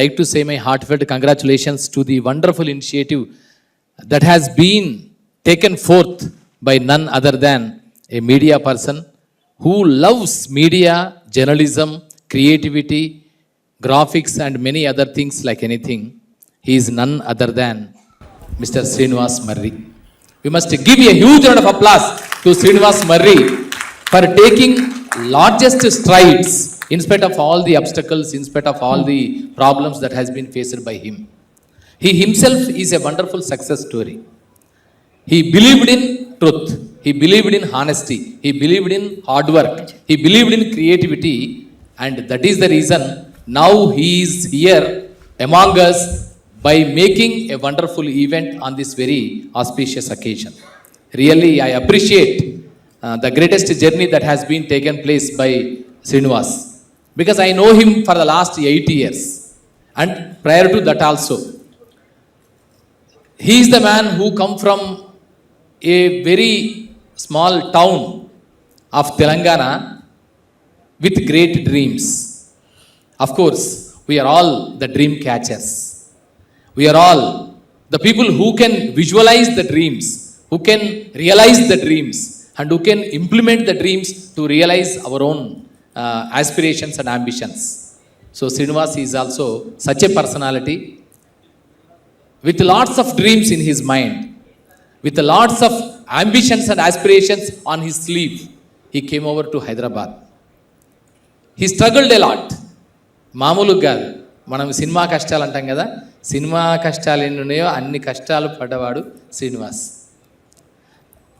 I'd like to say my heartfelt congratulations to the wonderful initiative that has been taken forth by none other than a media person who loves media, journalism, creativity, graphics and many other things like anything. He is none other than Mr. Srinivas Marri. We must give a huge round of applause to Srinivas Marri for taking largest strides in spite of all the obstacles, in spite of all the problems that has been faced by him. He himself is a wonderful success story. He believed in truth. He believed in honesty. He believed in hard work. He believed in creativity. And that is the reason now he is here among us by making a wonderful event on this very auspicious occasion. Really, I appreciate the greatest journey that has been taken place by Srinivas, because I know him for the last 8 years and prior to that also. He is the man who come from a very small town of Telangana with great dreams. Of course, we are all the dream catchers. We are all the people who can visualize the dreams, who can realize the dreams, and who can implement the dreams to realize our own aspirations and ambitions. So Srinivas is also such a personality with lots of dreams in his mind, with lots of ambitions and aspirations on his sleeve. He came over to Hyderabad. He struggled a lot. మామూలుగా కాదు, మనం cinema కష్టాలు అంటాం కదా, cinema కష్టాలు ఎన్ని ఉన్నాయో అన్ని కష్టాలు పడ్డవాడు శ్రీనివాస్.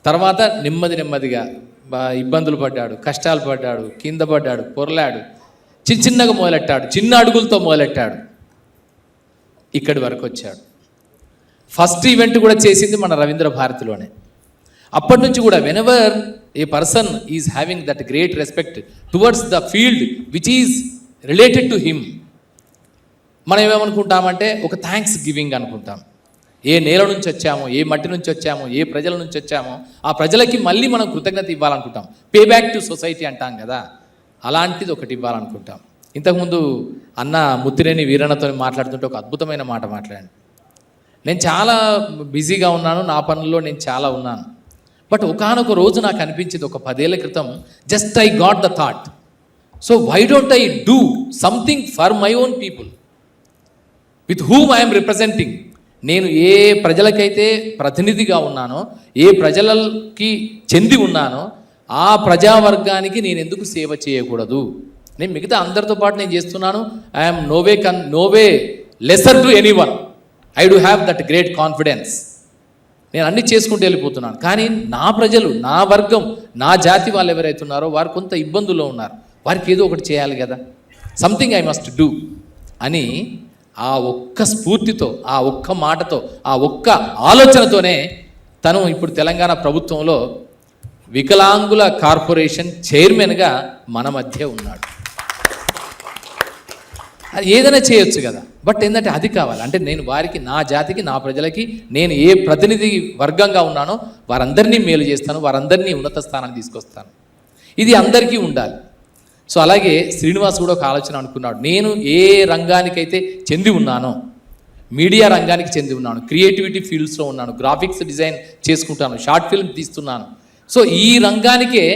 తర్వాత నెమ్మదిగా ఇబ్బందులు పడ్డాడు, కష్టాలు పడ్డాడు, కింద పడ్డాడు, పొరలాడు, చిన్నగా మొదలెట్టాడు, చిన్న అడుగులతో మొదలెట్టాడు, ఇక్కడి వరకు వచ్చాడు. ఫస్ట్ ఈవెంట్ కూడా చేసింది మన రవీంద్ర భారతిలోనే. అప్పటి నుంచి కూడా whenever A person is having that great respect towards the field which is related to him, మనం ఏమనుకుంటామంటే ఒక థ్యాంక్స్ గివింగ్ అనుకుంటాం. ఏ నేల నుంచి వచ్చామో, ఏ మట్టి నుంచి వచ్చామో, ఏ ప్రజల నుంచి వచ్చామో ఆ ప్రజలకి మళ్ళీ మనం కృతజ్ఞత ఇవ్వాలనుకుంటాం. పే బ్యాక్ టు సొసైటీ అంటాం కదా, అలాంటిది ఒకటి ఇవ్వాలనుకుంటాం. ఇంతకుముందు అన్న ముత్తినేని వీరన్నతో మాట్లాడుతుంటే ఒక అద్భుతమైన మాట మాట్లాడాను. నేను చాలా బిజీగా ఉన్నాను, నా పనుల్లో నేను చాలా ఉన్నాను. బట్ ఒకానొక రోజు నాకు అనిపించింది, ఒక 10 ఏళ్ల క్రితం, just I got the thought, so why don't I do something for my own people with whom I'm representing. నేను ఏ ప్రజలకైతే ప్రతినిధిగా ఉన్నానో, ఏ ప్రజలకి చెంది ఉన్నానో ఆ ప్రజావర్గానికి నేను ఎందుకు సేవ చేయకూడదు? నేను మిగతా అందరితో పాటు నేను చేస్తున్నాను. I'm no way lesser to anyone. I do have that great confidence. నేను అన్నీ చేసుకుంటూ వెళ్ళిపోతున్నాను. కానీ నా ప్రజలు, నా వర్గం, నా జాతి వాళ్ళు ఎవరైతే ఉన్నారో వారు కొంత ఇబ్బందుల్లో ఉన్నారు. వారికి ఏదో ఒకటి చేయాలి కదా, సంథింగ్ ఐ మస్ట్ డూ అని ఆ ఒక్క స్ఫూర్తితో, ఆ ఒక్క మాటతో, ఆ ఒక్క ఆలోచనతోనే తను ఇప్పుడు తెలంగాణ ప్రభుత్వంలో వికలాంగుల కార్పొరేషన్ చైర్మన్గా మన మధ్య ఉన్నాడు. అది ఏదైనా చేయొచ్చు కదా, బట్ ఏంటంటే అది కావాలి. అంటే నేను వారికి, నా జాతికి, నా ప్రజలకి నేను ఏ ప్రతినిధి వర్గంగా ఉన్నానో వారందరినీ మేలు చేస్తాను, వారందరినీ ఉన్నత స్థానానికి తీసుకొస్తాను. ఇది అందరికీ ఉండాలి. సో అలాగే శ్రీనివాస్ కూడా ఒక ఆలోచన అనుకున్నాడు. నేను ఏ రంగానికైతే చెంది ఉన్నానో, మీడియా రంగానికి చెంది ఉన్నాను, క్రియేటివిటీ ఫీల్డ్స్లో ఉన్నాను, గ్రాఫిక్స్ డిజైన్ చేసుకుంటాను, షార్ట్ ఫిల్మ్ తీస్తున్నాను. సో ఈ రంగానికే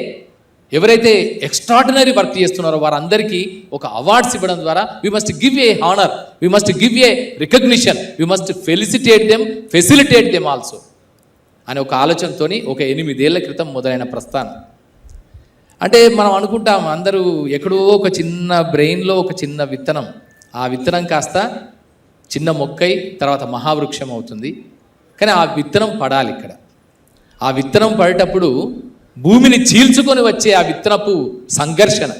ఎవరైతే ఎక్స్ట్రాడినరీ వర్క్ చేస్తున్నారో వారందరికీ ఒక అవార్డ్స్ ఇవ్వడం ద్వారా we must give A honour, we must give A recognition, we must facilitate them also అనే ఒక ఆలోచనతో ఒక 8 ఏళ్ల క్రితం మొదలైన ప్రస్థానం. అంటే మనం అనుకుంటాం అందరూ ఎక్కడో ఒక చిన్న బ్రెయిన్లో ఒక చిన్న విత్తనం, ఆ విత్తనం కాస్త చిన్న మొక్కై తర్వాత మహావృక్షం అవుతుంది. కానీ ఆ విత్తనం పడాలి ఇక్కడ. ఆ విత్తనం పడేటప్పుడు భూమిని చీల్చుకొని వచ్చే ఆ విత్తనపు సంఘర్షణ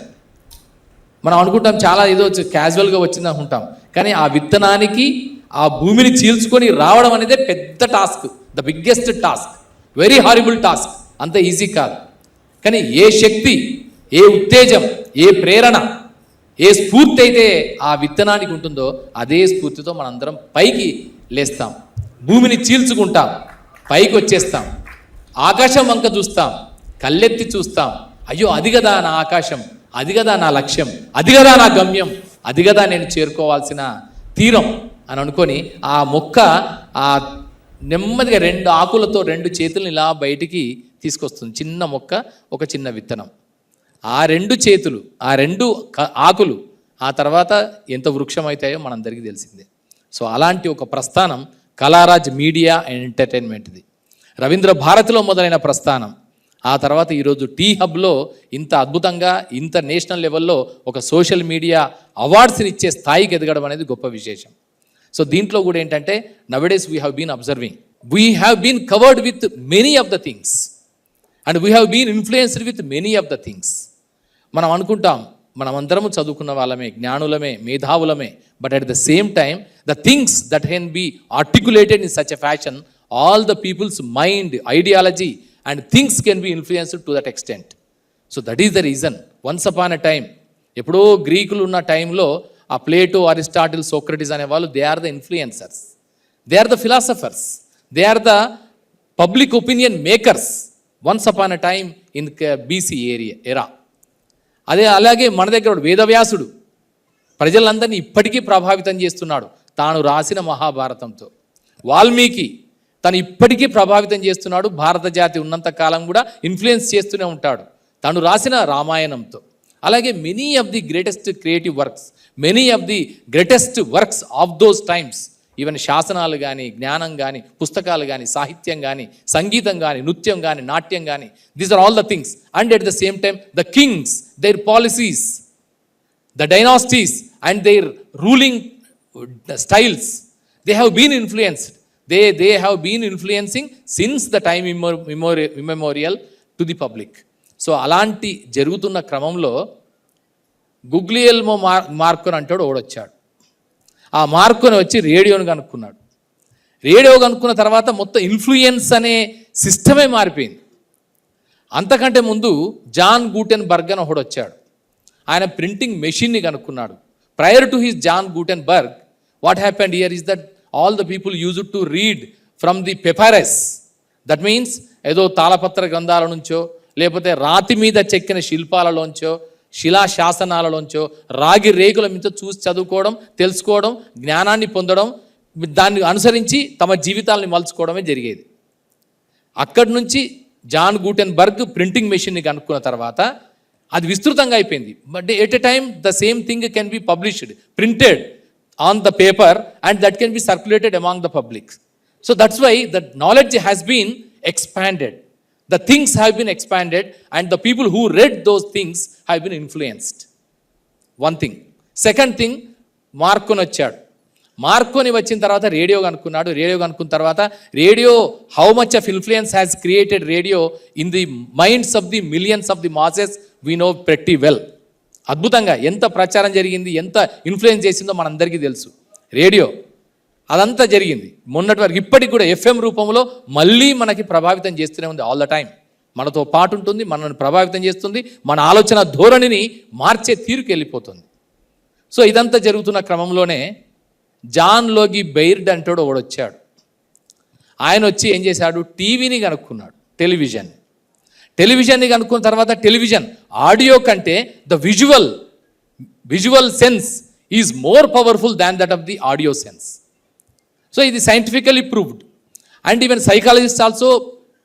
మనం అనుకుంటాం చాలా ఏదో క్యాజువల్గా వచ్చింది అనుకుంటాం. కానీ ఆ విత్తనానికి ఆ భూమిని చీల్చుకొని రావడం అనేది పెద్ద task, the biggest task, very horrible task. అంత ఈజీ కాదు. కానీ ఏ శక్తి, ఏ ఉత్తేజం, ఏ ప్రేరణ, ఏ స్ఫూర్తి అయితే ఆ విత్తనానికి ఉంటుందో అదే స్ఫూర్తితో మనందరం పైకి లేస్తాం, భూమిని చీల్చుకుంటాం, పైకి వచ్చేస్తాం, ఆకాశం వంక చూస్తాం, కళ్ళెత్తి చూస్తాం. అయ్యో అది కదా నా ఆకాశం, అది కదా నా లక్ష్యం, అది కదా నా గమ్యం, అది కదా నేను చేరుకోవాల్సిన తీరం అని అనుకొని ఆ మొక్క ఆ నెమ్మదిగా 2 ఆకులతో 2 చేతులను ఇలా బయటికి తీసుకొస్తుంది. చిన్న మొక్క, ఒక చిన్న విత్తనం. ఆ 2 చేతులు, ఆ 2 ఆకులు ఆ తర్వాత ఎంత వృక్షం అవుతాయో మనందరికీ తెలిసిందే. సో అలాంటి ఒక ప్రస్థానం కళారాజ్ మీడియా అండ్ ఎంటర్టైన్మెంట్ది. రవీంద్ర భారతిలో మొదలైన ప్రస్థానం ఆ తర్వాత ఈరోజు టీ హబ్లో ఇంత అద్భుతంగా ఇంత నేషనల్ లెవెల్లో ఒక సోషల్ మీడియా అవార్డ్స్ని ఇచ్చే స్థాయికి ఎదగడం అనేది గొప్ప విశేషం. సో దీంట్లో కూడా ఏంటంటే nowadays we have been observing, we have been covered with many of the things and we have been influenced with many of the things. మనం అనుకుంటాం మనమందరము చదువుకున్న వాళ్ళమే, జ్ఞానులమే, మేధావులమే, but at the same time the things that can be articulated in such a fashion, all the people's mind, ideology and things can be influenced to that extent. So that is the reason once upon a time, ఎప్పుడో గ్రీకులు ఉన్న టైంలో ఆ Plato, Aristotle, Socrates అనే వాళ్ళు they are the influencers, they are the philosophers, they are the public opinion makers once upon a time in BC era. అలాగే మన దగ్గర వేదవ్యాసుడు ప్రజలందరినీ ఇప్పటికీ ప్రభావితం చేస్తున్నాడు తాను రాసిన మహాభారతంతో. వాల్మీకి తను ఇప్పటికీ ప్రభావితం చేస్తున్నాడు, భారత జాతి ఉన్నంత కాలం కూడా ఇన్ఫ్లుయెన్స్ చేస్తూనే ఉంటాడు తను రాసిన రామాయణంతో. అలాగే many of the greatest creative works, many of the greatest works of those times, even శాసనాలు కానీ, జ్ఞానం కానీ, పుస్తకాలు కానీ, సాహిత్యం కానీ, సంగీతం కానీ, నృత్యం కానీ, నాట్యం కానీ, these are all the things. And at the same time the kings, their policies, the dynasties and their ruling styles, they have been influenced, they have been influencing since the time immemorial to the public. So అలాంటి జరుగుతున్న క్రమంలో గుగ్లియల్మో Marconi అంటాడు ఓడొచ్చాడు. ఆ Marconi వచ్చి రేడియోని కనుక్కున్నాడు. Radio కనుక్కున్న తర్వాత మొత్తం influence అనే సిస్టమే మారిపోయింది. అంతకంటే ముందు జాన్ గూటెన్బర్గ్ అని ఒకడొచ్చాడు. ఆయన ప్రింటింగ్ మెషిన్ని కనుక్కున్నాడు. Prior to his John Gutenberg what happened here is that all the people used to read from the papyrus. దట్ మీన్స్ ఏదో తాళపత్ర గ్రంథాల నుంచో, లేకపోతే రాతి మీద చెక్కిన శిల్పాలలోంచో, శిలాశాసనాలలోంచో, రాగి రేకుల మీద చూసి చదువుకోవడం, తెలుసుకోవడం, జ్ఞానాన్ని పొందడం, దాన్ని అనుసరించి తమ జీవితాలని మలుచుకోవడమే జరిగేది. అక్కడి నుంచి జాన్ గూటెన్బర్గ్ ప్రింటింగ్ మెషిన్ని కనుక్కున్న తర్వాత అది విస్తృతంగా అయిపోయింది. But at a time the same thing can be published, printed on the paper and that can be circulated among the public. So that's why the knowledge has been expanded, the things have been expanded and the people who read those things have been influenced. One thing. Second thing, Marconi వచ్చాడు. Marconi వచ్చిన తర్వాత radio కనుక్కున్నాడు. Radio కనుక్కున్న తర్వాత radio, how much of influence has created radio in the minds of the millions of the masses we know pretty well. అద్భుతంగా ఎంత ప్రచారం జరిగింది, ఎంత ఇన్ఫ్లుయెన్స్ చేసిందో మనందరికీ తెలుసు రేడియో. అదంతా జరిగింది మొన్నటి వరకు. ఇప్పటికి కూడా ఎఫ్ఎం రూపంలో మళ్ళీ మనకి ప్రభావితం చేస్తూనే ఉంది. ఆల్ ద టైం మనతో పాటు ఉంటుంది, మనల్ని ప్రభావితం చేస్తుంది, మన ఆలోచన ధోరణిని మార్చే తీరుకి వెళ్ళిపోతుంది. సో ఇదంతా జరుగుతున్న క్రమంలోనే జాన్ లోగి బెయిర్డ్ అంటాడు ఒకడొచ్చాడు. ఆయన వచ్చి ఏం చేశాడు, టీవీని కనుక్కున్నాడు, టెలివిజన్ని కనుక్కున్న తర్వాత టెలివిజన్ ఆడియో కంటే the visual sense is more powerful than that of the audio sense. So ఇది scientifically proved and even psychologist also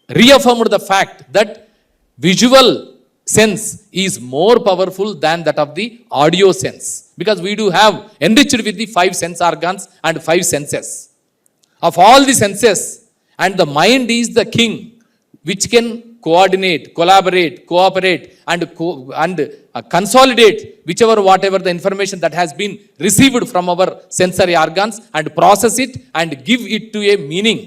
reaffirmed the fact that visual sense is more powerful than that of the audio sense, because we do have enriched with the 5 sense organs and 5 senses. Of all the senses, and the mind is the king which can coordinate, collaborate, cooperate and consolidate whatever the information that has been received from our sensory organs and process it and give it to a meaning.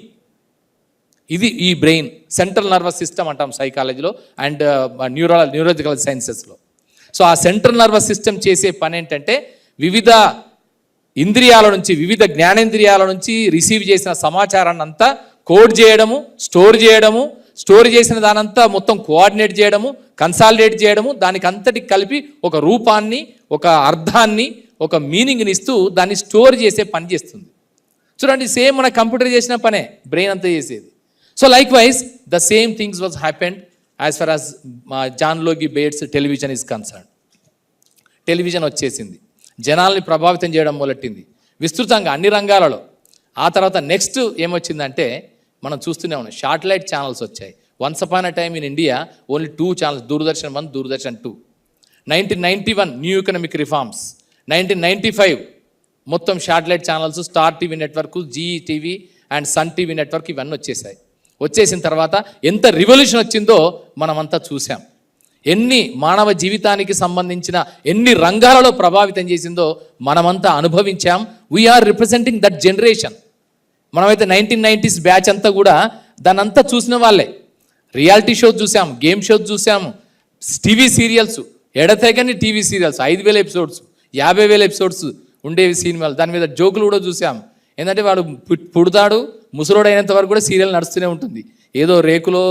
ఇది ఈ brain, central nervous system అంటాం సైకాలజీలో and neurological సైన్సెస్లో. So ఆ central nervous system చేసే పని ఏంటంటే వివిధ ఇంద్రియాల నుంచి, వివిధ జ్ఞానేంద్రియాల నుంచి రిసీవ్ చేసిన సమాచారాన్ని అంతా కోడ్ చేయడము, స్టోర్ చేసిన దానంతా మొత్తం కోఆర్డినేట్ చేయడము, కన్సాలిడేట్ చేయడము, దానికి అంతటికి కలిపి ఒక రూపాన్ని, ఒక అర్థాన్ని, ఒక మీనింగ్ని ఇస్తూ దాన్ని స్టోర్ చేసే పని చేస్తుంది. చూడండి, సేమ్ మన కంప్యూటర్ చేసిన పనే బ్రెయిన్ అంతా చేసేది. So likewise, the same things was happened as far as John Logie Bairds television is concerned. Television వచ్చేసింది, జనాల్ని ప్రభావితం చేయడం మొదలెట్టింది. విస్తృతంగా అన్ని రంగాలలో. ఆ తర్వాత నెక్స్ట్ ఏమొచ్చిందంటే మనం చూస్తూనే ఉన్నాం, శాటిలైట్ ఛానల్స్ వచ్చాయి. Once upon a time in India only 2 channels, Doordarshan 1, Doordarshan 2. 1991 new economic reforms. 1995 మొత్తం satellite channels, Star TV network, Zee TV and Sun TV network ఇవన్నీ వచ్చేసాయి. వచ్చేసిన తర్వాత ఎంత రివల్యూషన్ వచ్చిందో మనమంతా చూసాం. ఎన్ని మానవ జీవితానికి సంబంధించిన ఎన్ని రంగాలలో ప్రభావితం చేసిందో మనమంతా అనుభవించాం. We're representing that generation. మనమైతే 1990s బ్యాచ్ అంతా కూడా దాన్ని అంతా చూసిన వాళ్ళే. రియాలిటీ షోస్ చూసాం, గేమ్ షోస్ చూసాము, టీవీ సీరియల్స్, ఎడతెగని టీవీ సీరియల్స్, 5,000 ఎపిసోడ్స్, 50,000 ఎపిసోడ్స్ ఉండేవి సినిమాలు. దాని మీద జోకులు కూడా చూసాం. ఏంటంటే వాడు పుడతాడు, ముసలోడు అయినంత వరకు కూడా సీరియల్ నడుస్తూనే ఉంటుంది. ఏదో రేకులో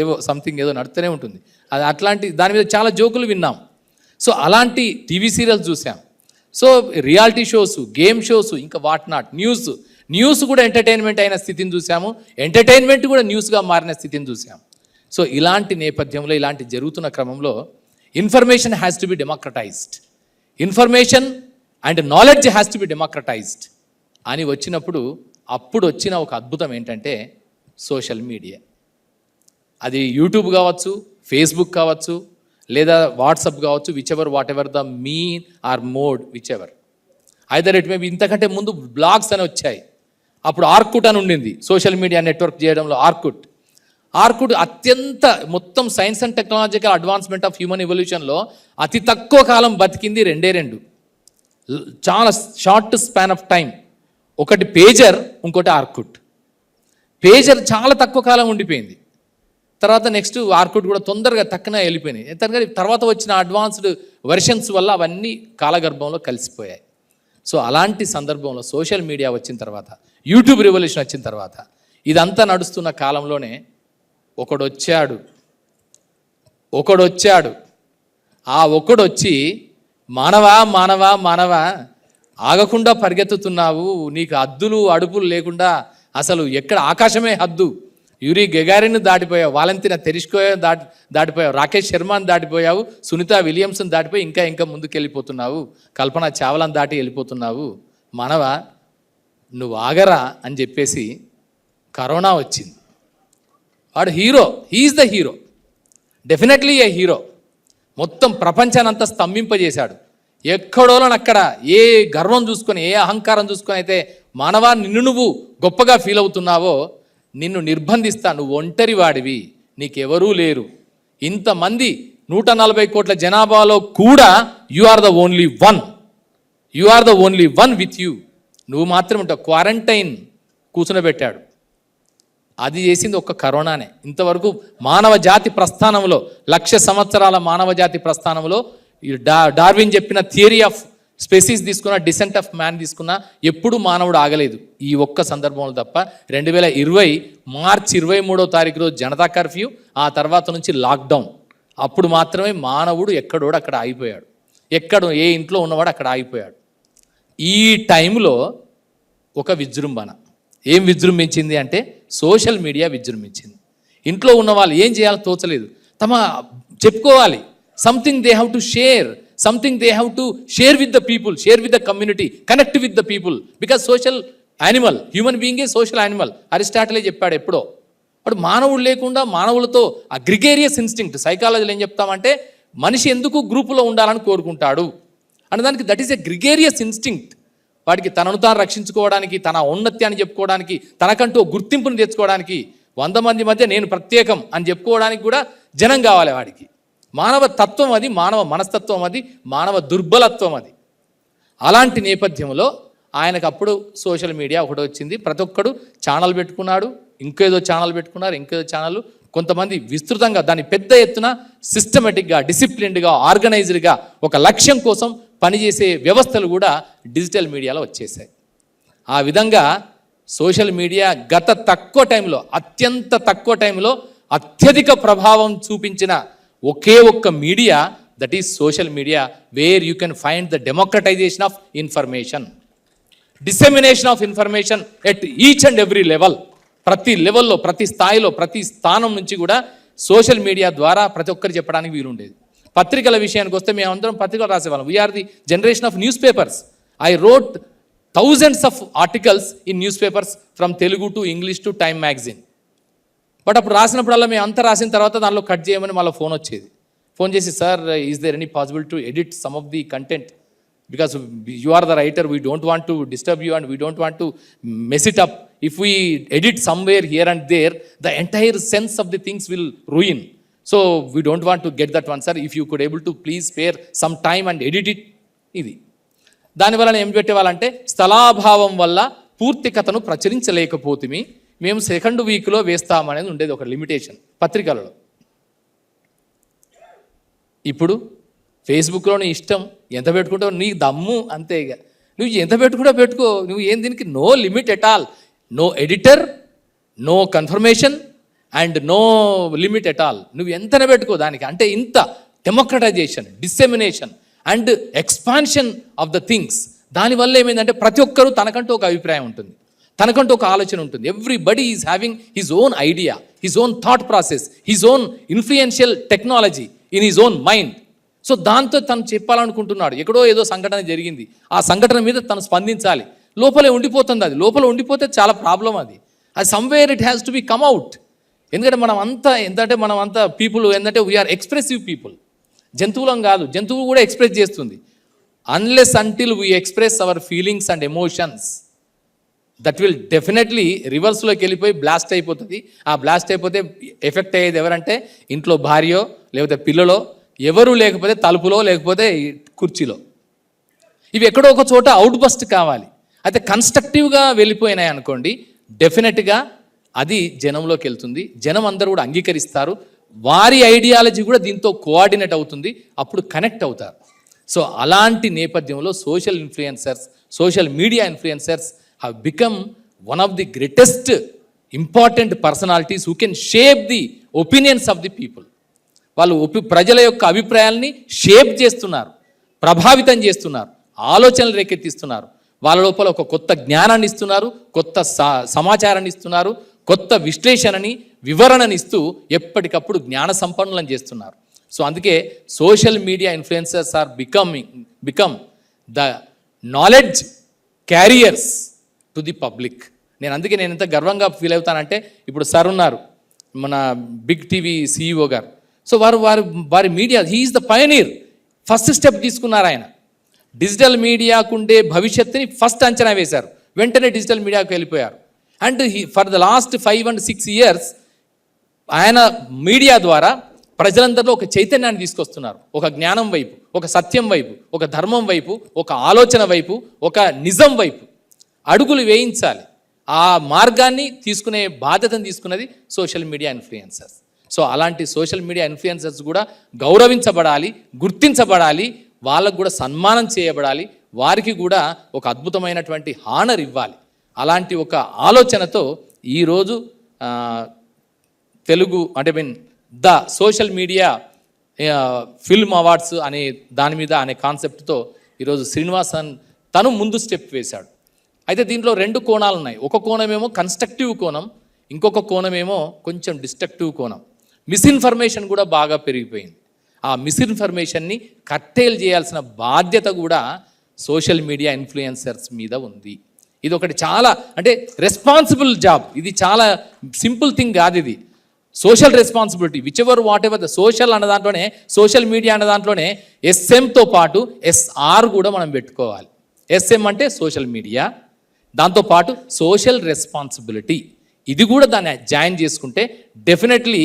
ఏవో సంథింగ్ ఏదో నడుస్తూనే ఉంటుంది. అది అట్లాంటి దాని మీద చాలా జోకులు విన్నాం. సో అలాంటి టీవీ సీరియల్స్ చూసాం. So reality shows, game shows, ఇంకా వాట్ నాట్, న్యూస్ కూడా ఎంటర్టైన్మెంట్ అయిన స్థితిని చూసాము. ఎంటర్టైన్మెంట్ కూడా న్యూస్గా మారిన స్థితిని చూసాం. సో ఇలాంటి నేపథ్యంలో, ఇలాంటి జరుగుతున్న క్రమంలో information has to be democratised, information and knowledge has to be democratised అని వచ్చినప్పుడు అప్పుడు వచ్చిన ఒక అద్భుతం ఏంటంటే సోషల్ మీడియా. అది యూట్యూబ్ కావచ్చు, ఫేస్బుక్ కావచ్చు, లేదా వాట్సాప్ కావచ్చు, whatever the mean or mode, either it may be. ఇంతకంటే ముందు బ్లాగ్స్ అని వచ్చాయి. అప్పుడు ఆర్కుట్ అని ఉండింది సోషల్ మీడియా నెట్వర్క్ చేయడంలో. ఆర్కుట్ అత్యంత మొత్తం science and technological advancement of human ఎవల్యూషన్లో అతి తక్కువ కాలం బతికింది 2 చాలా షార్ట్ స్పాన్ ఆఫ్ టైం. ఒకటి పేజర్, ఇంకోటి ఆర్కుట్. పేజర్ చాలా తక్కువ కాలం ఉండిపోయింది. తర్వాత నెక్స్ట్ ఆర్కుట్ కూడా తొందరగా తక్కువ వెళ్ళిపోయినాయి. తర్వాత వచ్చిన అడ్వాన్స్డ్ వెర్షన్స్ వల్ల అవన్నీ కాలగర్భంలో కలిసిపోయాయి. సో అలాంటి సందర్భంలో సోషల్ మీడియా వచ్చిన తర్వాత, యూట్యూబ్ రెవల్యూషన్ వచ్చిన తర్వాత, ఇదంతా నడుస్తున్న కాలంలోనే ఒకడొచ్చాడు. ఆ ఒకడొచ్చి మానవా ఆగకుండా పరిగెత్తుతున్నావు, నీకు హద్దులు అడుపులు లేకుండా అసలు ఎక్కడ ఆకాశమే హద్దు. యూరీ గెగారిన్ దాటిపోయావు, వాలంటీర్ తెరిష్కోయో దాటిపోయావు, రాకేష్ శర్మని దాటిపోయావు, సునీత విలియమ్స్ని దాటిపోయి ఇంకా ముందుకెళ్ళిపోతున్నావు, కల్పన చావ్లాని దాటి వెళ్ళిపోతున్నావు. మానవా నువ్వు ఆగరా అని చెప్పేసి కరోనా వచ్చింది. వాడు hero, he's the hero, definitely a hero. మొత్తం ప్రపంచానంతా స్తంభింపజేశాడు. ఎక్కడోనక్కడ ఏ గర్వం చూసుకొని, ఏ అహంకారం చూసుకొని అయితే మానవా నిన్ను నువ్వు గొప్పగా ఫీల్ అవుతున్నావో నిన్ను నిర్బంధిస్తా, నువ్వు ఒంటరి వాడివి, నీకెవరూ లేరు. ఇంతమంది 140 కోట్ల జనాభాలో కూడా you are the only one with you, నువ్వు మాత్రం ఉంటావు. క్వారంటైన్ కూర్చునబెట్టాడు. అది చేసింది ఒక్క కరోనానే. ఇంతవరకు మానవ జాతి ప్రస్థానంలో, 1,00,000 సంవత్సరాల మానవ జాతి ప్రస్థానంలో డార్విన్ చెప్పిన థియరీ ఆఫ్ స్పెసీస్ తీసుకున్నా, డిసెంట్ ఆఫ్ మ్యాన్ తీసుకున్నా, ఎప్పుడు మానవుడు ఆగలేదు. ఈ ఒక్క సందర్భంలో తప్ప. 2020 మార్చి 23వ తారీఖు రోజు జనతా కర్ఫ్యూ, ఆ తర్వాత నుంచి లాక్డౌన్. అప్పుడు మాత్రమే మానవుడు ఎక్కడోడు అక్కడ ఆగిపోయాడు. ఏ ఇంట్లో ఉన్నవాడు అక్కడ ఆగిపోయాడు. ఈ టైంలో ఒక విజృంభణ ఏం విజృంభించింది అంటే సోషల్ మీడియా విజృంభించింది. ఇంట్లో ఉన్న వాళ్ళు ఏం చేయాలో తోచలేదు. చెప్పుకోవాలి, something they have to share, something they have to share with the people, share with the community, connect with the people. Because social animal, human being a social animal. అరిస్టాటిలే చెప్పాడు ఎప్పుడో. వాడు మానవుడు లేకుండా మానవులతో ఆ గ్రిగేరియస్ ఇన్స్టింక్ట్, సైకాలజీలో ఏం చెప్తామంటే మనిషి ఎందుకు గ్రూపులో ఉండాలని కోరుకుంటాడు అన్నదానికి దట్ ఈస్ ఎ గ్రిగేరియస్ ఇన్స్టింక్ట్. వాడికి తనను తాను రక్షించుకోవడానికి, తన ఔన్నత్యాన్ని చెప్పుకోవడానికి, తనకంటూ గుర్తింపును తెచ్చుకోవడానికి, 100 మంది మధ్య నేను ప్రత్యేకం అని చెప్పుకోవడానికి కూడా జనం కావాలి వాడికి. మానవ తత్వం అది, మానవ మనస్తత్వం అది, మానవ దుర్బలత్వం అది. అలాంటి నేపథ్యంలో ఆయనకు అప్పుడు సోషల్ మీడియా ఒకటి వచ్చింది. ప్రతి ఒక్కడు ఛానల్ పెట్టుకున్నాడు, ఇంకేదో ఛానల్ పెట్టుకున్నారు, ఇంకేదో ఛానల్. కొంతమంది విస్తృతంగా దాన్ని పెద్ద ఎత్తున సిస్టమేటిక్గా, డిసిప్లిన్డ్గా, ఆర్గనైజ్డ్గా ఒక లక్ష్యం కోసం పనిచేసే వ్యవస్థలు కూడా డిజిటల్ మీడియాలో వచ్చేసాయి. ఆ విధంగా సోషల్ మీడియా గత తక్కువ టైంలో, అత్యంత తక్కువ టైంలో అత్యధిక ప్రభావం చూపించిన ఒకే ఒక్క media, that is social media, where you can find the democratisation of information, dissemination of information at each and every level. ప్రతి లెవెల్లో, ప్రతి స్థాయిలో, ప్రతి స్థానం నుంచి కూడా సోషల్ మీడియా ద్వారా ప్రతి ఒక్కరు చెప్పడానికి వీలుండేది. పత్రికల విషయానికి వస్తే మేమందరం పత్రికలు రాసేవాళ్ళం. We are the generation of newspapers. I wrote thousands of articles in newspapers from Telugu to English to Time magazine. But అప్పుడు రాసినప్పుడల్లా మేము అంతా రాసిన తర్వాత దానిలో కట్ చేయమని మళ్ళీ ఫోన్ వచ్చేది. ఫోన్ చేసి, sir is there any possible to edit some of the content, because you are the writer, we don't want to disturb you and we don't want to mess it up. If we edit somewhere here and there, the entire sense of the things will ruin. So we don't want to get that one sir, if you could able to please spare some time and edit it. ఇది దానివల్ల ఏం పెట్టేవాళ్ళంటే, స్థలాభావం వల్ల పూర్తి కథను ప్రచురించలేకపోతుంది, మేము second వీక్లో వేస్తామనేది ఉండేది ఒక లిమిటేషన్ పత్రికలలో. ఇప్పుడు ఫేస్బుక్లో నీ ఇష్టం, ఎంత పెట్టుకుంటావు నీ దమ్ము అంతే. ఇక నువ్వు ఎంత పెట్టుకుంటా పెట్టుకో, నువ్వు ఏం దీనికి no limit at all, no editor, no confirmation and no limit at all. నువ్వు ఎంతనే పెట్టుకో దానికి. అంటే ఇంత democratisation, dissemination and expansion of the things. దానివల్ల ఏమైందంటే ప్రతి ఒక్కరూ తనకంటూ ఒక అభిప్రాయం ఉంటుంది, తనకంటూ ఒక ఆలోచన ఉంటుంది. Everybody is having his own idea, his own thought process, his own influential technology in his own mind. So దాంతో తను చెప్పాలనుకుంటున్నాడు. ఎక్కడో ఏదో సంఘటన జరిగింది, ఆ సంఘటన మీద తను స్పందించాలి. లోపలే ఉండిపోతుంది అది. లోపల ఉండిపోతే చాలా ప్రాబ్లం అది. Somewhere it has to B come out. ఎందుకంటే మనం అంతా పీపుల్ ఏంటంటే వీఆర్ ఎక్స్ప్రెసివ్ పీపుల్. జంతువులం కాదు, జంతువు కూడా ఎక్స్ప్రెస్ చేస్తుంది. Unless until we express our feelings and emotions, that will definitely రివర్స్లోకి వెళ్ళిపోయి బ్లాస్ట్ అయిపోతుంది. ఆ బ్లాస్ట్ అయిపోతే ఎఫెక్ట్ అయ్యేది ఎవరంటే ఇంట్లో భార్యో, లేకపోతే పిల్లలో, ఎవరు లేకపోతే తలుపులో, లేకపోతే కుర్చీలో. ఇవి ఎక్కడో ఒక చోట అవుట్ బస్ట్ కావాలి. అయితే కన్స్ట్రక్టివ్గా వెళ్ళిపోయినాయి అనుకోండి, డెఫినెట్గా అది జనంలోకి వెళ్తుంది. జనం అందరూ కూడా అంగీకరిస్తారు. వారి ఐడియాలజీ కూడా దీంతో కోఆర్డినేట్ అవుతుంది. అప్పుడు కనెక్ట్ అవుతారు. సో అలాంటి నేపథ్యంలో social influencers, social media influencers have become one of the greatest important personalities who can shape the opinions of the people. వాళ్ళు ప్రజల యొక్క అభిప్రాయాల్ని షేప్ చేస్తున్నారు, ప్రభావితం చేస్తున్నారు, ఆలోచనలు రేకెత్తిస్తున్నారు. వాళ్ళ లోపల ఒక కొత్త జ్ఞానాన్ని ఇస్తున్నారు, కొత్త సమాచారాన్ని ఇస్తున్నారు, కొత్త విశ్లేషణని, వివరణని ఇస్తూ ఎప్పటికప్పుడు జ్ఞాన సంపన్నులను చేస్తున్నారు. సో అందుకే social media influencers are become the knowledge carriers to the public. నేను ఎంత గర్వంగా ఫీల్ అవుతానంటే, ఇప్పుడు సార్ ఉన్నారు, మన బిగ్ టీవీ సిఇఓ గారు. సో వారి media, he's the pioneer. First step తీసుకున్నారు ఆయన. డిజిటల్ మీడియాకుండే భవిష్యత్తుని ఫస్ట్ అంచనా వేశారు. వెంటనే డిజిటల్ మీడియాకు వెళ్ళిపోయారు. And for the last 5 and 6 years ఆయన మీడియా ద్వారా ప్రజలందరిలో ఒక చైతన్యాన్ని తీసుకొస్తున్నారు. ఒక జ్ఞానం వైపు, ఒక సత్యం వైపు, ఒక ధర్మం వైపు, ఒక ఆలోచన వైపు, ఒక నిజం వైపు అడుగులు వేయించాలి. ఆ మార్గాన్ని తీసుకునే బాధ్యతను తీసుకున్నది సోషల్ మీడియా ఇన్ఫ్లుయెన్సర్స్. సో అలాంటి సోషల్ మీడియా ఇన్ఫ్లుయెన్సర్స్ కూడా గౌరవించబడాలి, గుర్తించబడాలి, వాళ్ళకు కూడా సన్మానం చేయబడాలి, వారికి కూడా ఒక అద్భుతమైనటువంటి హానర్ ఇవ్వాలి. అలాంటి ఒక ఆలోచనతో ఈరోజు Telugu the social media film awards అనే దాని మీద అనే కాన్సెప్ట్తో ఈరోజు శ్రీనివాసన్ తను ముందు స్టెప్ వేశాడు. అయితే దీంట్లో 2 కోణాలు ఉన్నాయి. ఒక కోణమేమో కన్స్ట్రక్టివ్ కోణం, ఇంకొక కోణమేమో కొంచెం డిస్ట్రక్టివ్ కోణం. మిస్ఇన్ఫర్మేషన్ కూడా బాగా పెరిగిపోయింది. ఆ మిస్ఇన్ఫర్మేషన్ని కట్టేలు చేయాల్సిన బాధ్యత కూడా సోషల్ మీడియా ఇన్ఫ్లుయెన్సర్స్ మీద ఉంది. ఇది ఒకటి చాలా రెస్పాన్సిబుల్ జాబ్. ఇది చాలా సింపుల్ థింగ్ కాదు. ఇది social responsibility. What ever the social అన్న దాంట్లోనే, సోషల్ మీడియా అన్న దాంట్లోనే ఎస్ఎంతో పాటు ఎస్ఆర్ కూడా మనం పెట్టుకోవాలి. ఎస్ఎం అంటే సోషల్ మీడియా, దాంతోపాటు సోషల్ రెస్పాన్సిబిలిటీ. ఇది కూడా దాన్ని జాయిన్ చేసుకుంటే definitely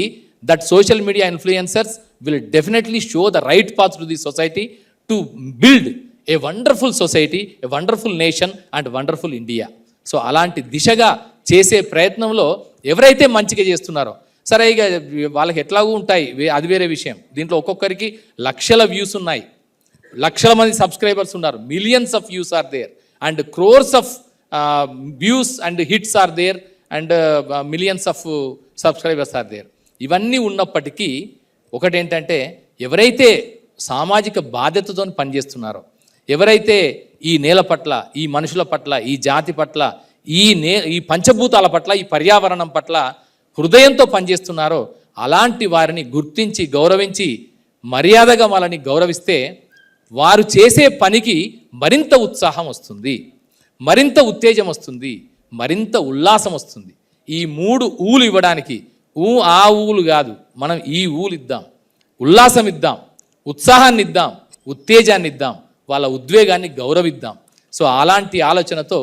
that social media influencers will definitely show the right path to the society to build a wonderful society, a wonderful nation and wonderful India. So అలాంటి దిశగా చేసే ప్రయత్నంలో ఎవరైతే మంచిగా చేస్తున్నారో, సరే ఇక వాళ్ళకి ఎట్లాగూ ఉంటాయి, అది వేరే విషయం. దీంట్లో ఒక్కొక్కరికి లక్షల వ్యూస్ ఉన్నాయి, లక్షల మంది సబ్స్క్రైబర్స్ ఉన్నారు, millions of views are there and crores of views and hits are there and millions of subscribers are there. ఇవన్నీ ఉన్నప్పటికీ ఒకటేంటంటే, ఎవరైతే సామాజిక బాధ్యతతో పనిచేస్తున్నారో, ఎవరైతే ఈ నేల పట్ల, ఈ మనుషుల పట్ల, ఈ జాతి పట్ల, ఈ పంచభూతాల పట్ల, ఈ పర్యావరణం పట్ల హృదయంతో పనిచేస్తున్నారో అలాంటి వారిని గుర్తించి గౌరవించి మర్యాదగా వాళ్ళని గౌరవిస్తే వారు చేసే పనికి మరింత ఉత్సాహం వస్తుంది, మరింత ఉత్తేజం వస్తుంది, మరింత ఉల్లాసం వస్తుంది. ఈ 3 ఊలు ఇవ్వడానికి ఆ ఊలు కాదు, మనం ఈ ఊలు ఇద్దాం, ఉల్లాసం ఇద్దాం, ఉత్సాహాన్ని ఇద్దాం, ఉత్తేజాన్ని ఇద్దాం, వాళ్ళ ఉద్వేగాన్ని గౌరవిద్దాం. సో అలాంటి ఆలోచనతో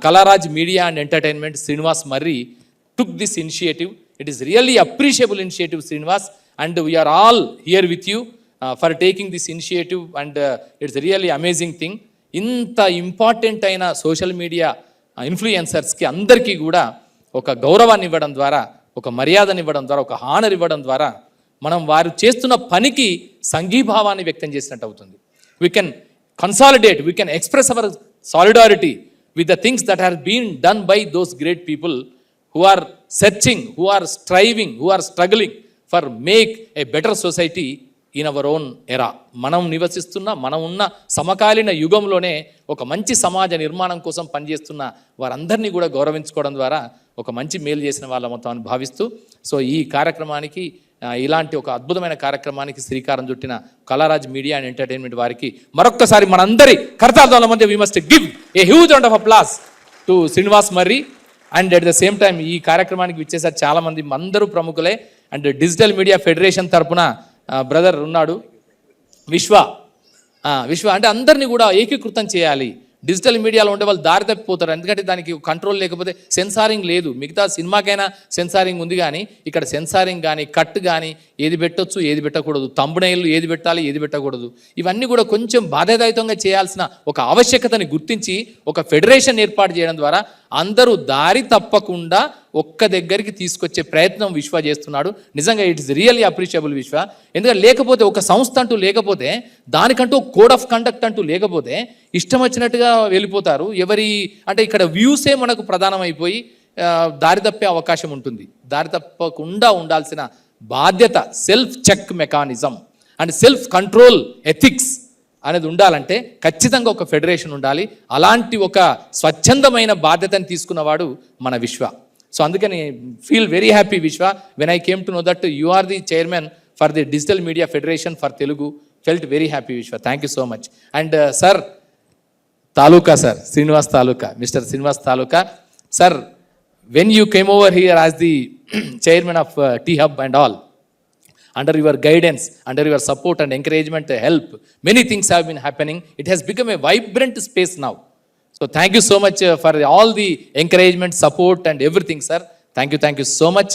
Kalaraj media and entertainment Srinivas Marri took this initiative. It is really appreciable initiative, Srinivas, and we are all here with you for taking this initiative, and it's really amazing thing. ఇంత ఇంపార్టెంట్ అయిన సోషల్ మీడియా ఇన్ఫ్లుయెన్సర్స్కి అందరికీ కూడా ఒక గౌరవాన్ని ఇవ్వడం ద్వారా, ఒక మర్యాదను ఇవ్వడం ద్వారా, ఒక హానర్ ఇవ్వడం ద్వారా మనం వారు చేస్తున్న పనికి సంఘీభావాన్ని వ్యక్తం చేసినట్టు అవుతుంది. We can consolidate, we can express our solidarity with the things that have been done by those great people who are searching, who are striving, who are struggling for make a better society in our own era. మనం నివసిస్తున్న, మనం ఉన్న సమకాలీన యుగంలోనే ఒక మంచి సమాజ నిర్మాణం కోసం పనిచేస్తున్న వారందరినీ కూడా గౌరవించుకోవడం ద్వారా ఒక మంచి మేలు చేసిన వాళ్ళ మొత్తం భావిస్తూ, సో ఈ కార్యక్రమానికి, ఇలాంటి ఒక అద్భుతమైన కార్యక్రమానికి శ్రీకారం చుట్టిన కళారాజ్ మీడియా అండ్ ఎంటర్టైన్మెంట్ వారికి మరొక్కసారి మనందరి కర్తార్థాల మధ్య we must give a huge round of applause to Srinivas Marri. And at the same time ఈ కార్యక్రమానికి విచ్చేసారు చాలామంది, అందరూ ప్రముఖులే. అండ్ డిజిటల్ మీడియా ఫెడరేషన్ తరపున బ్రదర్ ఉన్నాడు విశ్వ అంటే అందరినీ కూడా ఏకీకృతం చేయాలి. డిజిటల్ మీడియాలో ఉండే వాళ్ళు దారి తప్పిపోతారు, ఎందుకంటే దానికి కంట్రోల్ లేకపోతే, సెన్సారింగ్ లేదు. మిగతా సినిమాకైనా సెన్సారింగ్ ఉంది, కానీ ఇక్కడ సెన్సారింగ్ కానీ, కట్ కానీ, ఏది పెట్టొచ్చు ఏది పెట్టకూడదు, తంబునైళ్ళు ఏది పెట్టాలి ఏది పెట్టకూడదు, ఇవన్నీ కూడా కొంచెం బాధ్యతాయుతంగా చేయాల్సిన ఒక ఆవశ్యకతని గుర్తించి ఒక ఫెడరేషన్ ఏర్పాటు చేయడం ద్వారా అందరూ దారి తప్పకుండా ఒక్క దగ్గరికి తీసుకొచ్చే ప్రయత్నం విశ్వ చేస్తున్నాడు. నిజంగా ఇట్స్ రియల్లీ అప్రిషియబుల్ విశ్వ. ఎందుకంటే లేకపోతే ఒక సంస్థ అంటూ లేకపోతే, దానికంటూ కోడ్ ఆఫ్ కండక్ట్ అంటూ లేకపోతే ఇష్టం వచ్చినట్టుగా వెళ్ళిపోతారు. అంటే ఇక్కడ వ్యూసే మనకు ప్రధానమైపోయి దారి తప్పే అవకాశం ఉంటుంది. దారి తప్పకుండా ఉండాల్సిన బాధ్యత, self check mechanism and self control ethics అనేది ఉండాలంటే ఖచ్చితంగా ఒక ఫెడరేషన్ ఉండాలి. అలాంటి ఒక స్వచ్ఛందమైన బాధ్యతను తీసుకున్నవాడు మన విశ్వ. సో అందుకని feel very happy Vishwa when I came to know that you are the chairman for the digital media federation for Telugu. Felt very happy Vishwa. Thank you so much. And sir తాలూకా, సార్ శ్రీనివాస్ తాలూకా, mister Srinivas తాలూకా sir, when you came over here as the chairman of T-Hub and all, under your guidance, under your support and encouragement, help, many things have been happening. It has become a vibrant space now. So thank you so much for all the encouragement, support and everything, sir. Thank you so much.